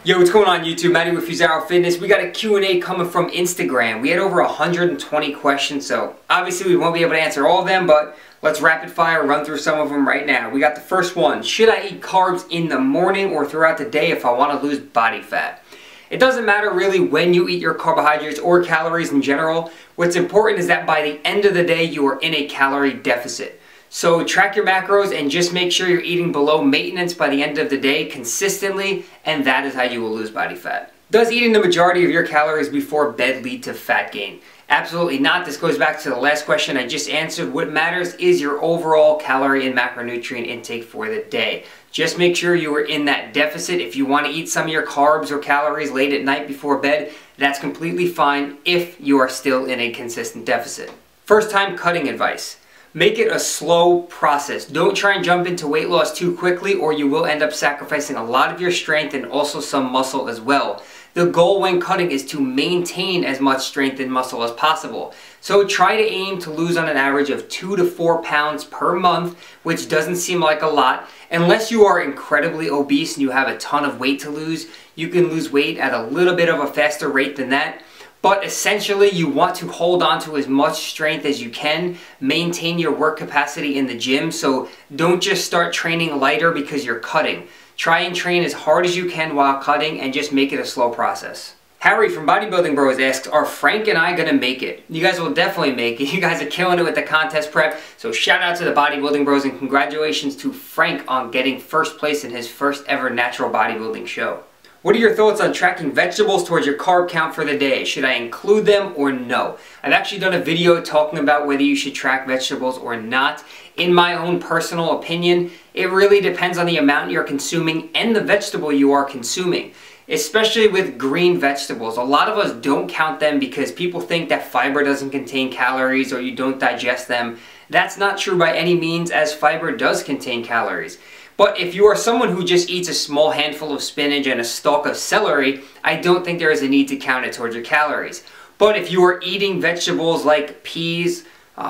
Yo, what's going on YouTube? Matty with Fusaro Fitness. We got a Q&A coming from Instagram. We had over 120 questions, so obviously we won't be able to answer all of them, but let's rapid fire run through some of them right now. We got the first one. Should I eat carbs in the morning or throughout the day if I want to lose body fat? It doesn't matter really when you eat your carbohydrates or calories in general. What's important is that by the end of the day you are in a calorie deficit. So track your macros and just make sure you're eating below maintenance by the end of the day consistently, and that is how you will lose body fat. Does eating the majority of your calories before bed lead to fat gain? Absolutely not. This goes back to the last question I just answered. What matters is your overall calorie and macronutrient intake for the day. Just make sure you are in that deficit. If you want to eat some of your carbs or calories late at night before bed, that's completely fine if you are still in a consistent deficit. First time cutting advice. Make it a slow process. Don't try and jump into weight loss too quickly or you will end up sacrificing a lot of your strength and also some muscle as well. The goal when cutting is to maintain as much strength and muscle as possible. So try to aim to lose on an average of 2 to 4 pounds per month, which doesn't seem like a lot. Unless you are incredibly obese and you have a ton of weight to lose, you can lose weight at a little bit of a faster rate than that. But essentially, you want to hold on to as much strength as you can, maintain your work capacity in the gym, so don't just start training lighter because you're cutting. Try and train as hard as you can while cutting and just make it a slow process. Harry from Bodybuilding Bros asks, are Frank and I gonna make it? You guys will definitely make it. You guys are killing it with the contest prep, so shout out to the Bodybuilding Bros and congratulations to Frank on getting first place in his first ever natural bodybuilding show. What are your thoughts on tracking vegetables towards your carb count for the day? Should I include them or no? I've actually done a video talking about whether you should track vegetables or not. In my own personal opinion, it really depends on the amount you're consuming and the vegetable you are consuming. Especially with green vegetables. A lot of us don't count them because people think that fiber doesn't contain calories or you don't digest them. That's not true by any means, as fiber does contain calories. But if you are someone who just eats a small handful of spinach and a stalk of celery, I don't think there is a need to count it towards your calories. But if you are eating vegetables like peas,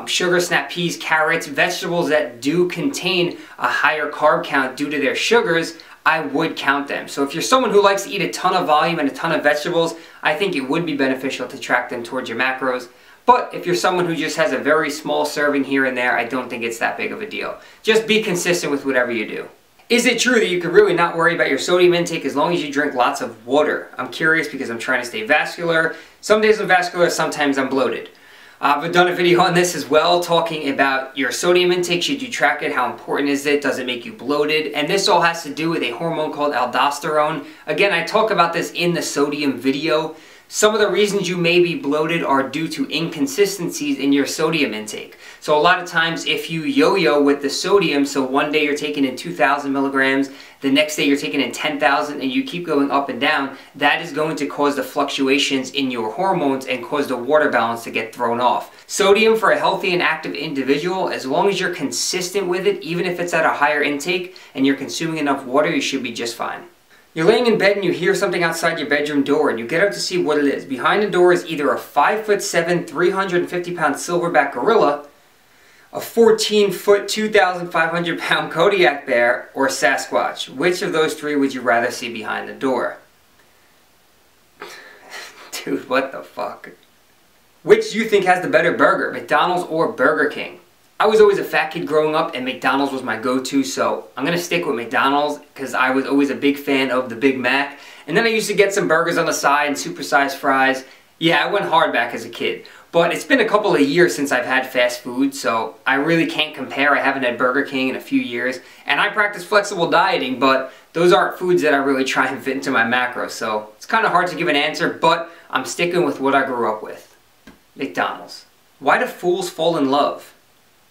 sugar snap peas, carrots, vegetables that do contain a higher carb count due to their sugars, I would count them. So if you're someone who likes to eat a ton of volume and a ton of vegetables, I think it would be beneficial to track them towards your macros. But if you're someone who just has a very small serving here and there, I don't think it's that big of a deal. Just be consistent with whatever you do. Is it true that you can really not worry about your sodium intake as long as you drink lots of water? I'm curious because I'm trying to stay vascular. Some days I'm vascular, sometimes I'm bloated. I've done a video on this as well, talking about your sodium intake. Should you track it? How important is it? Does it make you bloated? And this all has to do with a hormone called aldosterone. Again, I talk about this in the sodium video. Some of the reasons you may be bloated are due to inconsistencies in your sodium intake. So a lot of times if you yo-yo with the sodium, so one day you're taking in 2,000 milligrams, the next day you're taking in 10,000 and you keep going up and down, that is going to cause the fluctuations in your hormones and cause the water balance to get thrown off. Sodium for a healthy and active individual, as long as you're consistent with it, even if it's at a higher intake and you're consuming enough water, you should be just fine. You're laying in bed and you hear something outside your bedroom door and you get up to see what it is. Behind the door is either a 5'7", 350-pound silverback gorilla, a 14-foot, 2,500-pound Kodiak bear, or Sasquatch. Which of those three would you rather see behind the door? Dude, what the fuck? Which do you think has the better burger, McDonald's or Burger King? I was always a fat kid growing up and McDonald's was my go-to, so I'm going to stick with McDonald's because I was always a big fan of the Big Mac. And then I used to get some burgers on the side and supersized fries. Yeah, I went hard back as a kid. But it's been a couple of years since I've had fast food, so I really can't compare. I haven't had Burger King in a few years. And I practice flexible dieting, but those aren't foods that I really try and fit into my macros. So it's kind of hard to give an answer, but I'm sticking with what I grew up with. McDonald's. Why do fools fall in love?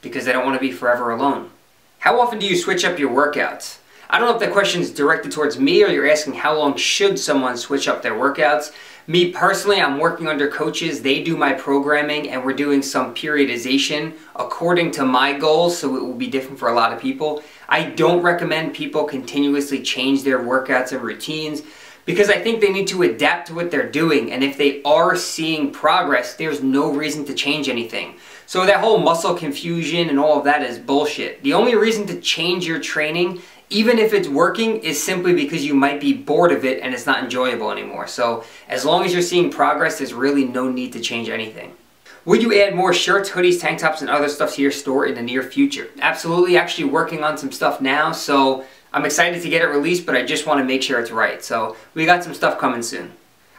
Because they don't want to be forever alone. How often do you switch up your workouts? I don't know if that question is directed towards me or you're asking how long should someone switch up their workouts. Me personally, I'm working under coaches. They do my programming and we're doing some periodization according to my goals, so it will be different for a lot of people. I don't recommend people continuously change their workouts and routines because I think they need to adapt to what they're doing, and if they are seeing progress, there's no reason to change anything. So that whole muscle confusion and all of that is bullshit. The only reason to change your training even if it's working, is simply because you might be bored of it and it's not enjoyable anymore. So as long as you're seeing progress, there's really no need to change anything. Will you add more shirts, hoodies, tank tops, and other stuff to your store in the near future? Absolutely. Actually working on some stuff now, so I'm excited to get it released, but I just want to make sure it's right. So we got some stuff coming soon.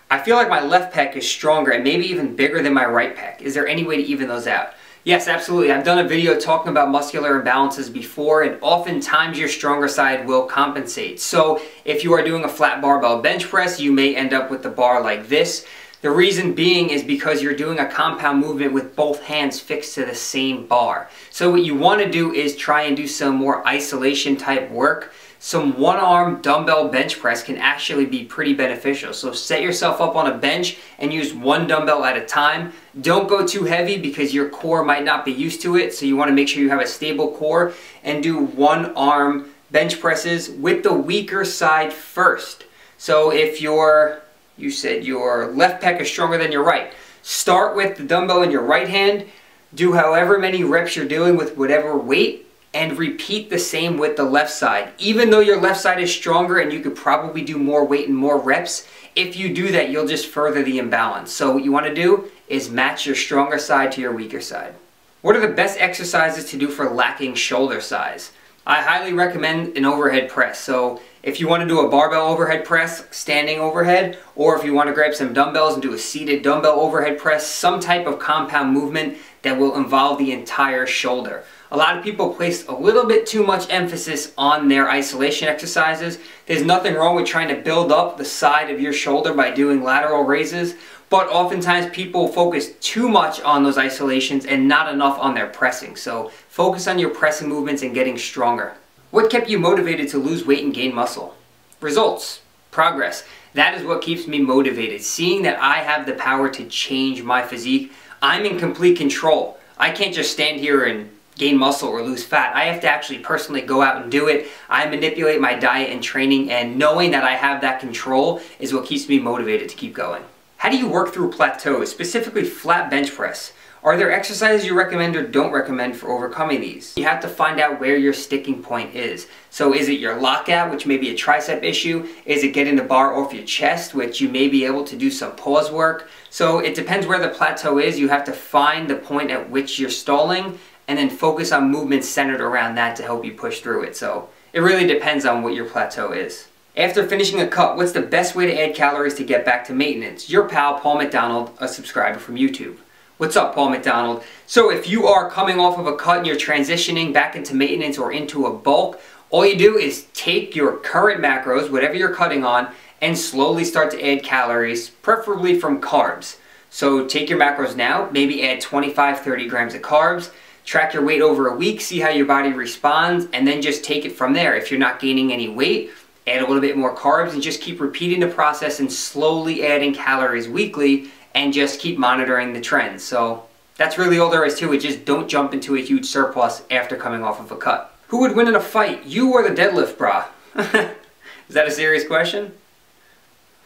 I feel like my left pec is stronger and maybe even bigger than my right pec. Is there any way to even those out? Yes, absolutely. I've done a video talking about muscular imbalances before, and oftentimes your stronger side will compensate. So if you are doing a flat barbell bench press, you may end up with the bar like this. The reason being is because you're doing a compound movement with both hands fixed to the same bar. So what you want to do is try and do some more isolation type work. Some one-arm dumbbell bench press can actually be pretty beneficial. So set yourself up on a bench and use one dumbbell at a time. Don't go too heavy because your core might not be used to it. So you want to make sure you have a stable core and do one-arm bench presses with the weaker side first. So if you said your left pec is stronger than your right, start with the dumbbell in your right hand, do however many reps you're doing with whatever weight, and repeat the same with the left side. Even though your left side is stronger and you could probably do more weight and more reps, if you do that, you'll just further the imbalance. So what you want to do is match your stronger side to your weaker side. What are the best exercises to do for lacking shoulder size? I highly recommend an overhead press. So if you want to do a barbell overhead press, standing overhead, or if you want to grab some dumbbells and do a seated dumbbell overhead press, some type of compound movement that will involve the entire shoulder. A lot of people place a little bit too much emphasis on their isolation exercises. There's nothing wrong with trying to build up the side of your shoulder by doing lateral raises, but oftentimes people focus too much on those isolations and not enough on their pressing. So focus on your pressing movements and getting stronger. What kept you motivated to lose weight and gain muscle? Results, progress. That is what keeps me motivated. Seeing that I have the power to change my physique. I'm in complete control. I can't just stand here and gain muscle or lose fat. I have to actually personally go out and do it. I manipulate my diet and training, and knowing that I have that control is what keeps me motivated to keep going. How do you work through plateaus, specifically flat bench press? Are there exercises you recommend or don't recommend for overcoming these? You have to find out where your sticking point is. So is it your lockout, which may be a tricep issue? Is it getting the bar off your chest, which you may be able to do some pause work? So it depends where the plateau is. You have to find the point at which you're stalling and then focus on movements centered around that to help you push through it. So it really depends on what your plateau is. After finishing a cut, what's the best way to add calories to get back to maintenance? Your pal, Paul McDonald, a subscriber from YouTube. What's up, Paul McDonald? So if you are coming off of a cut and you're transitioning back into maintenance or into a bulk, all you do is take your current macros, whatever you're cutting on, and slowly start to add calories, preferably from carbs. So take your macros now, maybe add 25-30 grams of carbs, track your weight over a week, see how your body responds, and then just take it from there. If you're not gaining any weight, add a little bit more carbs and just keep repeating the process and slowly adding calories weekly and just keep monitoring the trends. So that's really all there is to it. Just don't jump into a huge surplus after coming off of a cut. Who would win in a fight, you or the deadlift bra? Is that a serious question?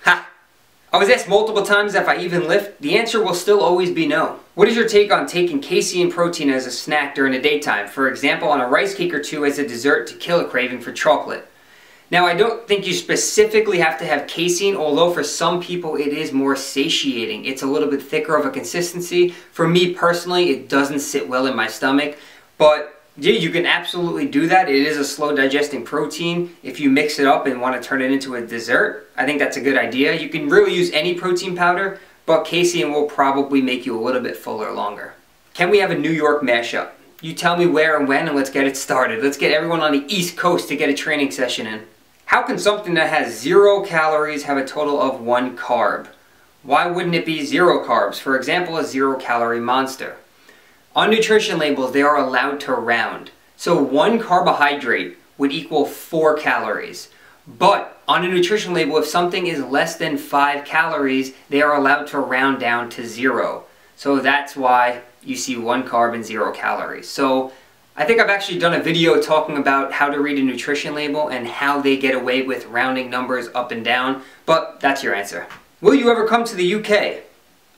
Ha! I was asked multiple times if I even lift. The answer will still always be no. What is your take on taking casein protein as a snack during the daytime? For example, on a rice cake or two as a dessert to kill a craving for chocolate. Now, I don't think you specifically have to have casein, although for some people it is more satiating. It's a little bit thicker of a consistency. For me personally, it doesn't sit well in my stomach, but yeah, you can absolutely do that. It is a slow digesting protein. If you mix it up and want to turn it into a dessert, I think that's a good idea. You can really use any protein powder, but casein will probably make you a little bit fuller longer. Can we have a New York mashup? You tell me where and when, and let's get it started. Let's get everyone on the East Coast to get a training session in. How can something that has 0 calories have a total of 1 carb? Why wouldn't it be 0 carbs? For example, a 0-calorie monster. On nutrition labels, they are allowed to round. So 1 carbohydrate would equal 4 calories. But on a nutrition label, if something is less than 5 calories, they are allowed to round down to 0. So that's why you see 1 carb and 0 calories. So I think I've actually done a video talking about how to read a nutrition label and how they get away with rounding numbers up and down, but that's your answer. Will you ever come to the UK?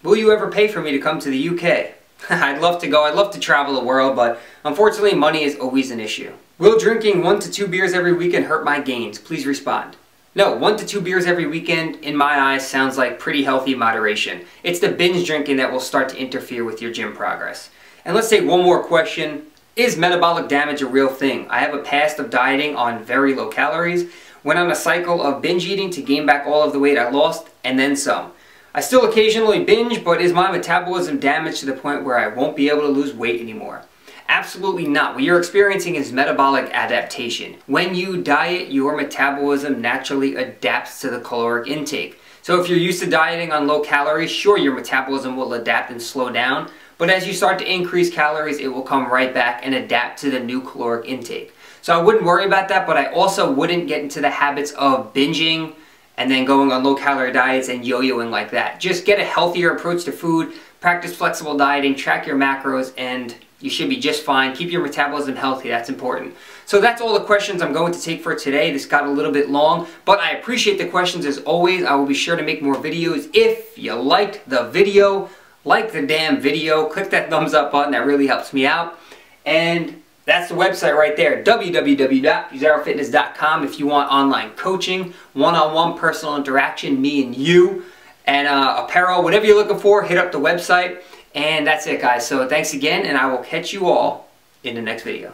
Will you ever pay for me to come to the UK? I'd love to go, I'd love to travel the world, but unfortunately money is always an issue. Will drinking 1 to 2 beers every weekend hurt my gains? Please respond. No, 1 to 2 beers every weekend, in my eyes, sounds like pretty healthy moderation. It's the binge drinking that will start to interfere with your gym progress. And let's take one more question. Is metabolic damage a real thing? I have a past of dieting on very low calories, went on a cycle of binge eating to gain back all of the weight I lost, and then some. I still occasionally binge, but is my metabolism damaged to the point where I won't be able to lose weight anymore? Absolutely not. What you're experiencing is metabolic adaptation. When you diet, your metabolism naturally adapts to the caloric intake. So if you're used to dieting on low calories, sure, your metabolism will adapt and slow down, but as you start to increase calories, it will come right back and adapt to the new caloric intake. So I wouldn't worry about that, but I also wouldn't get into the habits of binging and then going on low-calorie diets and yo-yoing like that. Just get a healthier approach to food, practice flexible dieting, track your macros, and you should be just fine. Keep your metabolism healthy, that's important. So that's all the questions I'm going to take for today. This got a little bit long, but I appreciate the questions as always. I will be sure to make more videos. If you liked the video, like the damn video, click that thumbs up button, that really helps me out. And that's the website right there, www.fusarofitness.com, if you want online coaching, one-on-one personal interaction, me and you, and apparel, whatever you're looking for, hit up the website. And that's it, guys. So thanks again, and I will catch you all in the next video.